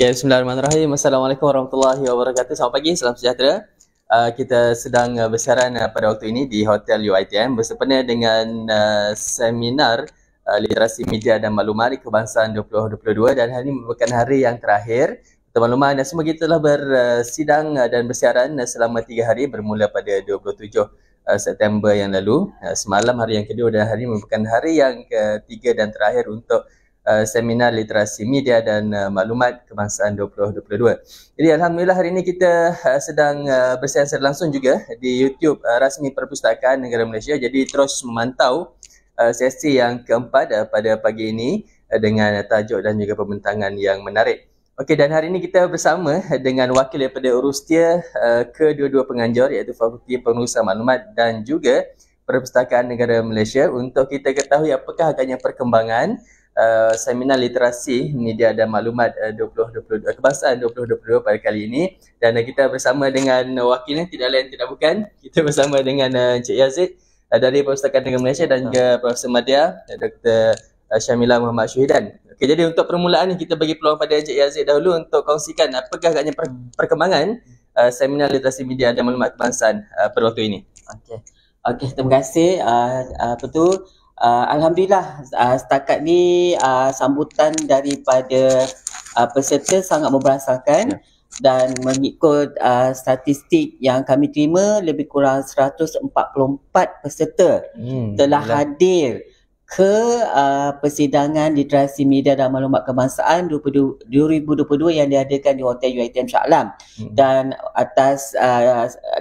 Okay, bismillahirrahmanirrahim. Assalamualaikum warahmatullahi wabarakatuh. Selamat pagi, salam sejahtera. Kita sedang bersiaran pada waktu ini di Hotel UiTM bersempena dengan seminar literasi media dan maklumat kebangsaan 2022, dan hari ini merupakan hari yang terakhir untuk maklumat, dan semua kita telah bersidang dan bersiaran selama 3 hari bermula pada 27 September yang lalu. Semalam hari yang kedua, dan hari ini merupakan hari yang ketiga dan terakhir untuk seminar literasi media dan maklumat kebangsaan 2022. Jadi alhamdulillah hari ini kita sedang bersiaran secara langsung juga di YouTube rasmi Perpustakaan Negara Malaysia. Jadi terus memantau sesi yang keempat pada pagi ini dengan tajuk dan juga pembentangan yang menarik. Okey, dan hari ini kita bersama dengan wakil daripada Urustia kedua-dua penganjur, iaitu Fakulti Pengurusan Maklumat dan juga Perpustakaan Negara Malaysia, untuk kita ketahui apakah agaknya perkembangan seminar literasi media dan maklumat 2022 kebangsaan 2022 pada kali ini. Dan kita bersama dengan wakilnya, tidak lain tidak bukan, kita bersama dengan Encik Yazid dari Perpustakaan Negara Malaysia dan juga Profesor Madya Dr. Syamilah Muhammad Syuhidan. Okey, jadi untuk permulaan kita bagi peluang pada Encik Yazid dahulu untuk kongsikan apakah agaknya perkembangan seminar literasi media dan maklumat kebangsaan pada waktu ini. Okey, terima kasih. Alhamdulillah, setakat ni sambutan daripada peserta sangat memberasakan, dan mengikut statistik yang kami terima, lebih kurang 144 peserta telah hadir ke persidangan literasi media dan maklumat kebangsaan 2022 yang diadakan di Hotel UiTM Shah Alam. Dan atas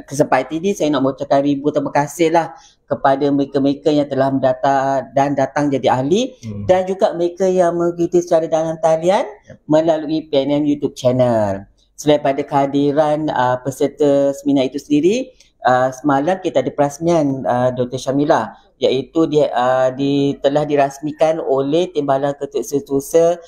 kesempatan ini saya nak mengucapkan ribu terima kasih lah kepada mereka-mereka yang telah mendata dan datang jadi ahli, dan juga mereka yang mengikuti secara dalam talian melalui PNM YouTube channel. Selain pada kehadiran peserta seminar itu sendiri, semalam kita ada perasmian Dr. Syamilah, iaitu telah dirasmikan oleh Timbalan Ketua Setiausaha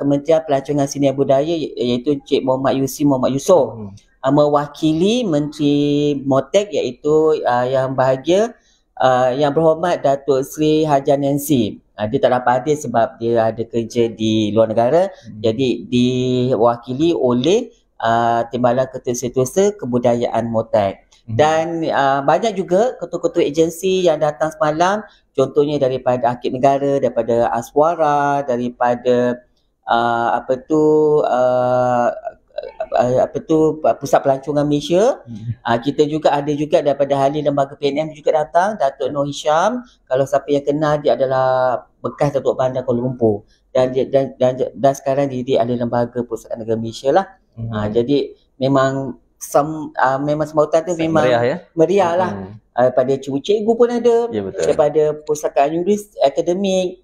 Kementerian Pelancongan Seni Budaya, iaitu Encik Muhammad Yusof, mewakili Menteri Motek, iaitu yang bahagia yang berhormat Datuk Seri Haji Nancy. Dia tak dapat hadir sebab dia ada kerja di luar negara. Jadi diwakili oleh Timbalan Ketua Setiausaha Kebudayaan Motek. Dan banyak juga ketua-ketua agensi yang datang semalam, contohnya daripada Akib Negara, daripada Aswara, daripada Pusat Pelancongan Malaysia. Kita juga ada juga daripada ahli lembaga PNM juga datang, Datuk Nur Hisham. Kalau siapa yang kenal, dia adalah bekas Datuk Bandar Kuala Lumpur, dan sekarang dia ahli lembaga Pusat Negara Malaysia lah. Jadi memang sambutan tu memang meriah lah. Daripada cikgu pun ada, daripada Pustakaan Universiti Akademik,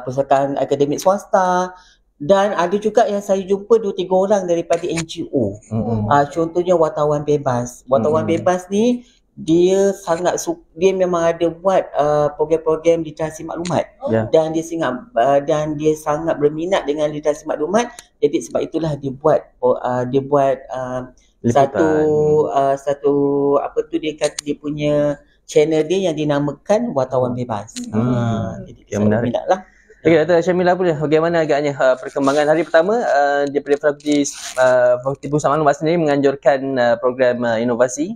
Pustakaan Akademik Swasta, dan ada juga yang saya jumpa 2-3 orang daripada NGO. Contohnya Wartawan Bebas. Wartawan Bebas ni dia memang ada buat program-program literasi maklumat, dan dia sangat berminat dengan literasi maklumat. Jadi sebab itulah dia buat satu dia kata dia punya channel dia yang dinamakan Wartawan Bebas. Jadi saya berminat lah. Okey, Dr. Syamilah pula, bagaimana agaknya perkembangan hari pertama daripada Fakulti Pengurusan Maklumat sendiri menganjurkan program inovasi.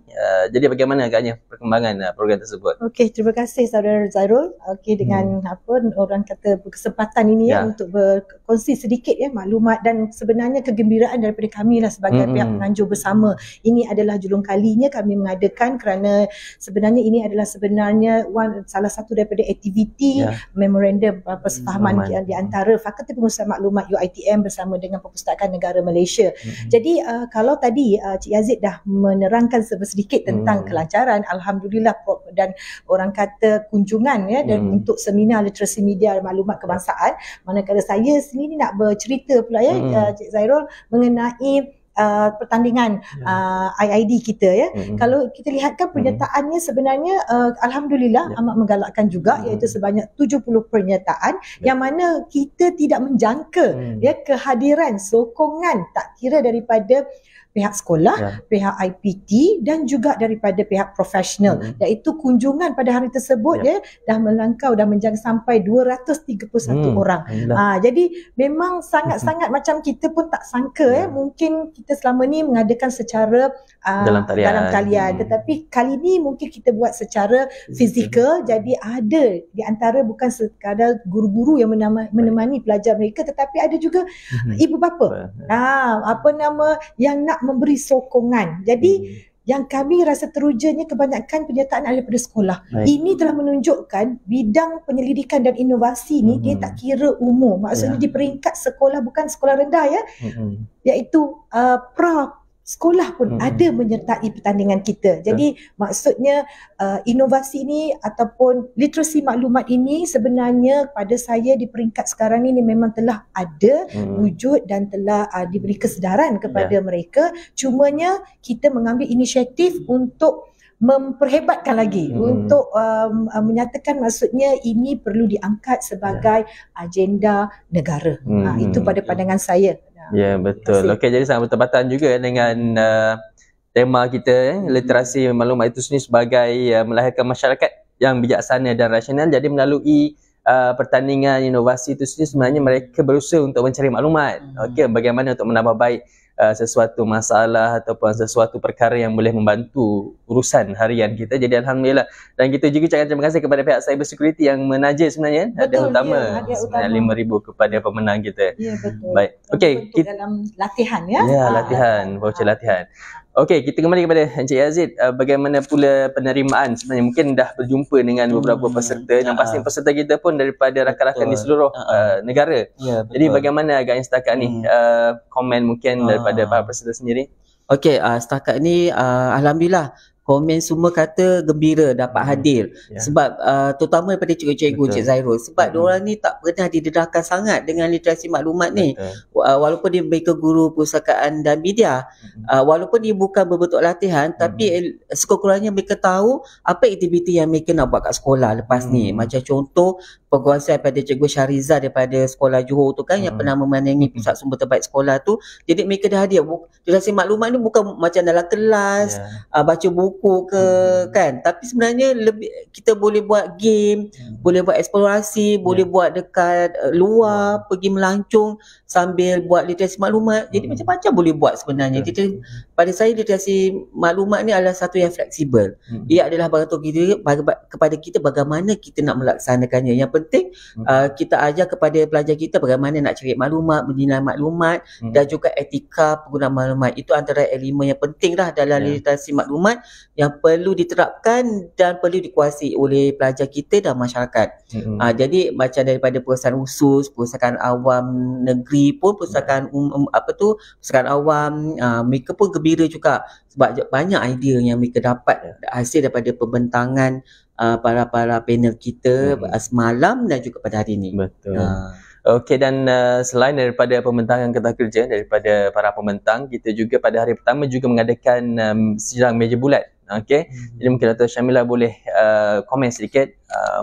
Jadi bagaimana agaknya perkembangan program tersebut? Okey, terima kasih Saudara Zairul. Okey, dengan orang kata berkesempatan ini untuk berkongsi sedikit maklumat dan sebenarnya kegembiraan daripada kami lah sebagai pihak penganjur bersama. Ini adalah julung kalinya kami mengadakan, kerana sebenarnya ini adalah salah satu daripada aktiviti memorandum persefahaman di antara Fakulti Pengurusan Maklumat UiTM bersama dengan Perpustakaan Negara Malaysia. Jadi kalau tadi Cik Yazid dah menerangkan sedikit tentang kelancaran, alhamdulillah, dan orang kata kunjungan dan untuk seminar literasi media dan maklumat kebangsaan, manakala saya sendiri nak bercerita pula Cik Zairul mengenai pertandingan IID kita Kalau kita lihatkan penyertaannya sebenarnya alhamdulillah amat menggalakkan juga, iaitu sebanyak 70 penyertaan, yang mana kita tidak menjangka kehadiran sokongan tak kira daripada pihak sekolah, pihak IPT dan juga daripada pihak profesional, iaitu kunjungan pada hari tersebut dah melangkau, dah menjangkau sampai 231 orang. Jadi memang sangat-sangat macam kita pun tak sangka mungkin kita selama ni mengadakan secara dalam talian, tetapi kali ni mungkin kita buat secara fizikal. Jadi ada di antara bukan sekadar guru-guru yang menemani pelajar mereka, tetapi ada juga ibu bapa yang nak memberi sokongan. Jadi yang kami rasa terujanya kebanyakan penyertaan daripada sekolah. Ini telah menunjukkan bidang penyelidikan dan inovasi ni dia tak kira umur. Maksudnya di peringkat sekolah, bukan sekolah rendah iaitu sekolah pun ada menyertai pertandingan kita. Jadi maksudnya inovasi ini ataupun literasi maklumat ini sebenarnya pada saya di peringkat sekarang ini memang telah ada wujud dan telah diberi kesedaran kepada mereka. Cumanya kita mengambil inisiatif untuk memperhebatkan lagi, untuk menyatakan maksudnya ini perlu diangkat sebagai agenda negara. Itu pada pandangan saya. Ya, betul. Okey, jadi sangat bertepatan juga dengan tema kita, literasi maklumat itu sendiri sebagai melahirkan masyarakat yang bijaksana dan rasional. Jadi melalui pertandingan inovasi itu sendiri sebenarnya mereka berusaha untuk mencari maklumat. Okey, bagaimana untuk menambah baik sesuatu masalah ataupun sesuatu perkara yang boleh membantu urusan harian kita. Jadi alhamdulillah, dan kita juga ucapkan terima kasih kepada pihak cyber security yang menaja sebenarnya hadiah utama sebenarnya 5,000 kepada pemenang kita. Ya, betul. Baik. Okey, kita dalam latihan latihan, voucher latihan. Okey, kita kembali kepada Encik Yazid. Bagaimana pula penerimaan sebenarnya? Mungkin dah berjumpa dengan beberapa peserta dan pasti peserta kita pun daripada rakan-rakan di seluruh negara. Jadi bagaimana agaknya setakat ni komen mungkin daripada para peserta sendiri? Okey, setakat ni alhamdulillah komen semua kata gembira dapat hadir. Sebab terutama daripada cikgu-cikgu, Cik Zairul, sebab diorang ni tak pernah didedahkan sangat dengan literasi maklumat ni. Walaupun dia mereka guru pustakaan dan media, walaupun dia bukan berbentuk latihan, tapi sekurang-kurangnya mereka tahu apa aktiviti yang mereka nak buat kat sekolah lepas ni. Macam contoh penguasaan daripada Cikgu Syariza daripada Sekolah Johor tu kan, yang pernah memandangi pusat sumber terbaik sekolah tu. Jadi mereka dah hadir. Literasi maklumat ni bukan macam dalam kelas, baca buku ke kan, tapi sebenarnya lebih kita boleh buat game, boleh buat eksplorasi, boleh buat dekat luar, pergi melancong sambil buat literasi maklumat. Jadi macam-macam boleh buat sebenarnya. Kita, pada saya literasi maklumat ni adalah satu yang fleksibel. Ia adalah bantu kita kepada kita bagaimana kita nak melaksanakannya. Yang penting kita ajar kepada pelajar kita bagaimana nak cari maklumat, menilai maklumat dan juga etika penggunaan maklumat. Itu antara elemen yang penting dah dalam literasi maklumat yang perlu diterapkan dan perlu dikuasai oleh pelajar kita dan masyarakat. Jadi macam daripada perusahaan khusus, perusahaan awam negeri pun, perusahaan perusahaan awam, mereka pun gembira juga sebab banyak idea yang mereka dapat hasil daripada pembentangan para panel kita semalam dan juga pada hari ini. Betul. Okey, dan selain daripada pembentangan kertas kerja daripada para pembentang, kita juga pada hari pertama juga mengadakan sidang meja bulat. Okey. Jadi mungkin Dr. Syamilah boleh komen sedikit.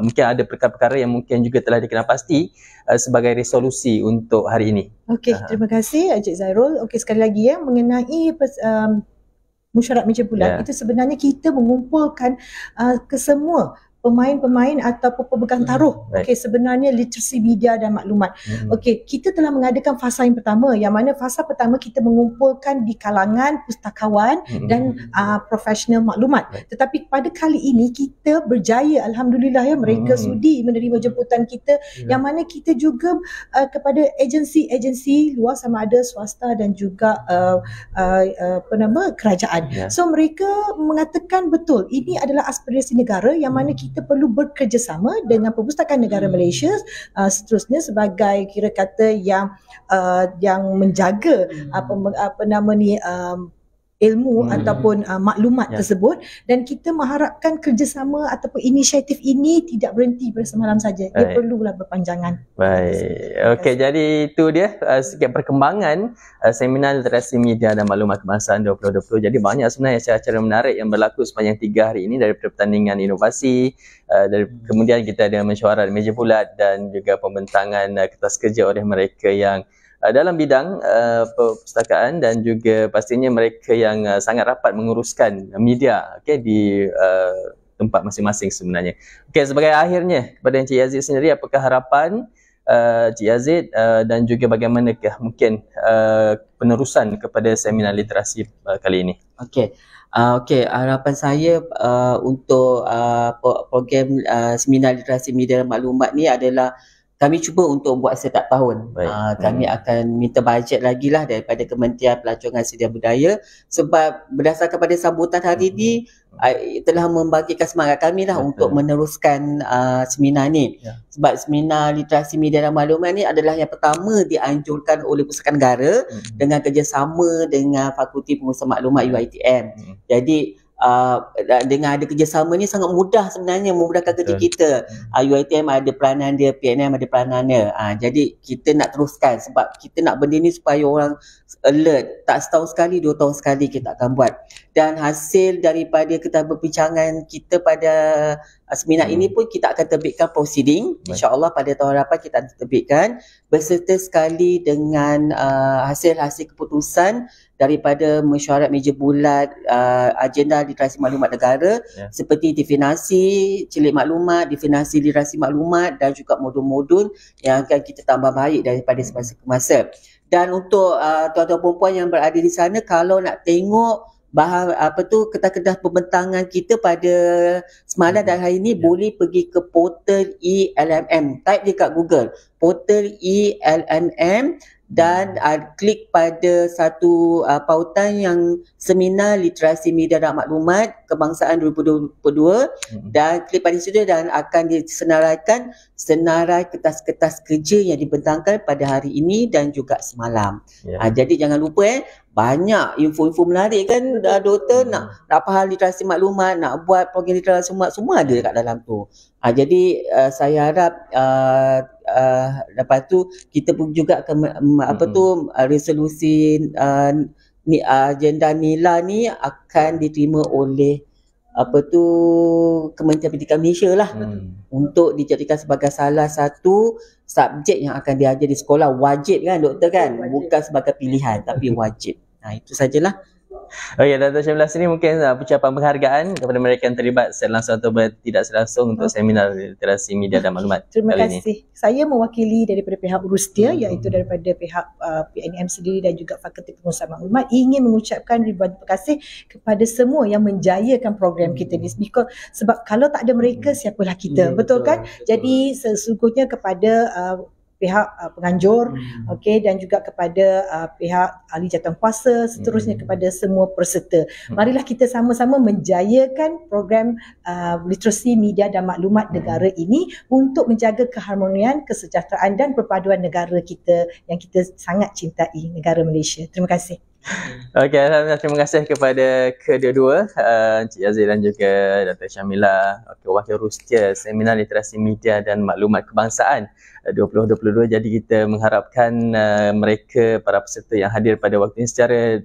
Mungkin ada perkara-perkara yang mungkin juga telah dikenal pasti sebagai resolusi untuk hari ini. Okey, terima kasih Encik Zairul. Okey, sekali lagi mengenai mesyuarat meja bulat, itu sebenarnya kita mengumpulkan kesemua pemain-pemain ataupun pemegang taruh sebenarnya literasi media dan maklumat. Okey, kita telah mengadakan fasa yang pertama, yang mana fasa pertama kita mengumpulkan di kalangan pustakawan dan profesional maklumat. Tetapi pada kali ini kita berjaya, alhamdulillah mereka sudi menerima jemputan kita, yang mana kita juga kepada agensi-agensi luar sama ada swasta dan juga kerajaan. So mereka mengatakan betul ini adalah aspirasi negara, yang mana kita perlu bekerjasama dengan Perpustakaan Negara Malaysia seterusnya sebagai kira kata yang menjaga ilmu ataupun maklumat tersebut, dan kita mengharapkan kerjasama ataupun inisiatif ini tidak berhenti pada semalam saja. Dia perlulah berpanjangan. Baik. Okey, jadi itu dia sikit perkembangan seminar literasi media dan maklumat kebangsaan 2020. Jadi banyak sebenarnya acara-acara menarik yang berlaku sepanjang 3 hari ini, dari pertandingan inovasi, kemudian kita ada mesyuarat meja bulat dan juga pembentangan kertas kerja oleh mereka yang dalam bidang perpustakaan dan juga pastinya mereka yang sangat rapat menguruskan media di tempat masing-masing sebenarnya. Okey, sebagai akhirnya kepada Encik Yazid sendiri, apakah harapan Encik Yazid dan juga bagaimanakah mungkin penerusan kepada seminar literasi kali ini? Okey, harapan saya untuk program seminar literasi media dan maklumat ni adalah kami cuba untuk buat setiap tahun. Kami akan minta bajet lagi lah daripada Kementerian Pelacuran Sedia Budaya, sebab berdasarkan pada sambutan hari ini telah membangkitkan semangat kami lah untuk meneruskan seminar ni. Sebab seminar literasi media dan maklumat ni adalah yang pertama dianjurkan oleh Pusaka Negara dengan kerjasama dengan Fakulti Pengurusan Maklumat UiTM. Jadi dengan ada kerjasama ni sangat mudah sebenarnya, memudahkan kerja kita. UiTM ada peranan dia, PNM ada peranan dia. Jadi kita nak teruskan sebab kita nak benda ni supaya orang alert. Tak setahun sekali, 2 tahun sekali kita akan buat. Dan hasil daripada kita berbincangan kita pada seminar ini pun kita akan terbitkan proceeding. InsyaAllah pada tahun hadapan kita akan terbitkan berserta sekali dengan hasil-hasil keputusan daripada mesyuarat meja bulat agenda literasi maklumat negara seperti definasi cilik maklumat, definasi literasi maklumat dan juga modul-modul yang akan kita tambah baik daripada semasa ke masa. Dan untuk tuan-tuan perempuan yang berada di sana, kalau nak tengok bahan kedah-kedah pembentangan kita pada semalam dan hari ini, boleh pergi ke portal ELMM. Type dekat Google portal ELMM dan klik pada satu pautan yang seminar literasi media dan maklumat kebangsaan 2022 dan klik pada situ dan akan disenaraikan senarai kertas-kertas kerja yang dibentangkan pada hari ini dan juga semalam. Jadi jangan lupa banyak info-info menarik kan doktor, nak faham literasi maklumat, nak buat program literasi maklumat, semua ada dekat dalam tu. Jadi saya harap lepas tu kita pun juga resolusi agenda nila ni akan diterima oleh Kementerian Pendidikan Malaysia lah untuk dijadikan sebagai salah satu subjek yang akan diajar di sekolah. Wajib kan doktor kan, bukan sebagai pilihan tapi wajib. Itu sajalah. Okey, Dr. Syamila sini mungkin ucapan penghargaan kepada mereka yang terlibat secara langsung atau tidak langsung untuk seminar literasi media dan maklumat. Terima kasih. Saya mewakili daripada pihak urus dia iaitu daripada pihak PNM sendiri dan juga Fakulti Pengurusan Maklumat ingin mengucapkan ribuan terima kasih kepada semua yang menjayakan program kita ni. Sebab kalau tak ada mereka, siapalah kita, betul kan? Jadi sesungguhnya kepada pihak penganjur dan juga kepada pihak ahli jawatankuasa, seterusnya kepada semua peserta. Marilah kita sama-sama menjayakan program literasi media dan maklumat negara ini untuk menjaga keharmonian, kesejahteraan dan perpaduan negara kita yang kita sangat cintai, negara Malaysia. Terima kasih. Okey, terima kasih kepada kedua-dua Encik Yazid dan juga Dr. Syamila, wakil rustia seminar literasi media dan maklumat kebangsaan 2022. Jadi kita mengharapkan mereka, para peserta yang hadir pada waktu ini secara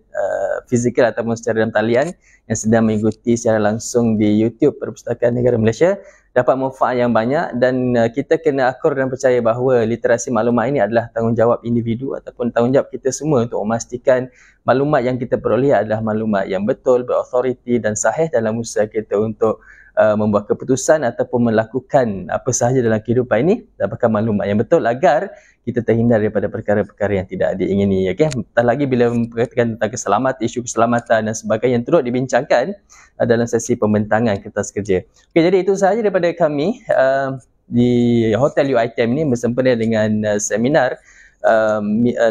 fizikal ataupun secara dalam talian yang sedang mengikuti secara langsung di YouTube Perpustakaan Negara Malaysia dapat manfaat yang banyak. Dan kita kena akur dan percaya bahawa literasi maklumat ini adalah tanggungjawab individu ataupun tanggungjawab kita semua untuk memastikan maklumat yang kita peroleh adalah maklumat yang betul, berautoriti dan sahih dalam usaha kita untuk membuat keputusan ataupun melakukan apa sahaja dalam kehidupan ini, dapatkan maklumat yang betul agar kita terhindar daripada perkara-perkara yang tidak diingini. Entah lagi bila memperkatakan tentang keselamatan, isu keselamatan dan sebagainya yang turut dibincangkan dalam sesi pembentangan kertas kerja. Jadi itu sahaja daripada kami di Hotel UiTM ini bersempena dengan seminar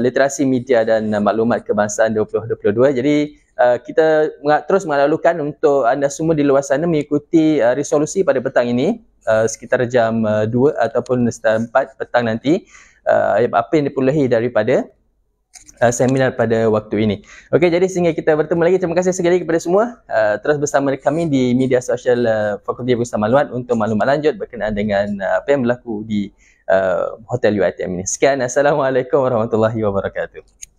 literasi media dan maklumat kebangsaan 2022. Jadi kita terus mengalu-alukan untuk anda semua di luar sana mengikuti resolusi pada petang ini sekitar jam 2 ataupun sekitar 4 petang nanti, apa yang diperolehi daripada seminar pada waktu ini. Okey, jadi sehingga kita bertemu lagi, terima kasih sekali kepada semua. Terus bersama kami di media sosial Fakulti Pengurusan Maklumat untuk maklumat lanjut berkenaan dengan apa yang berlaku di Hotel UiTM ini. Sekian, Assalamualaikum warahmatullahi wabarakatuh.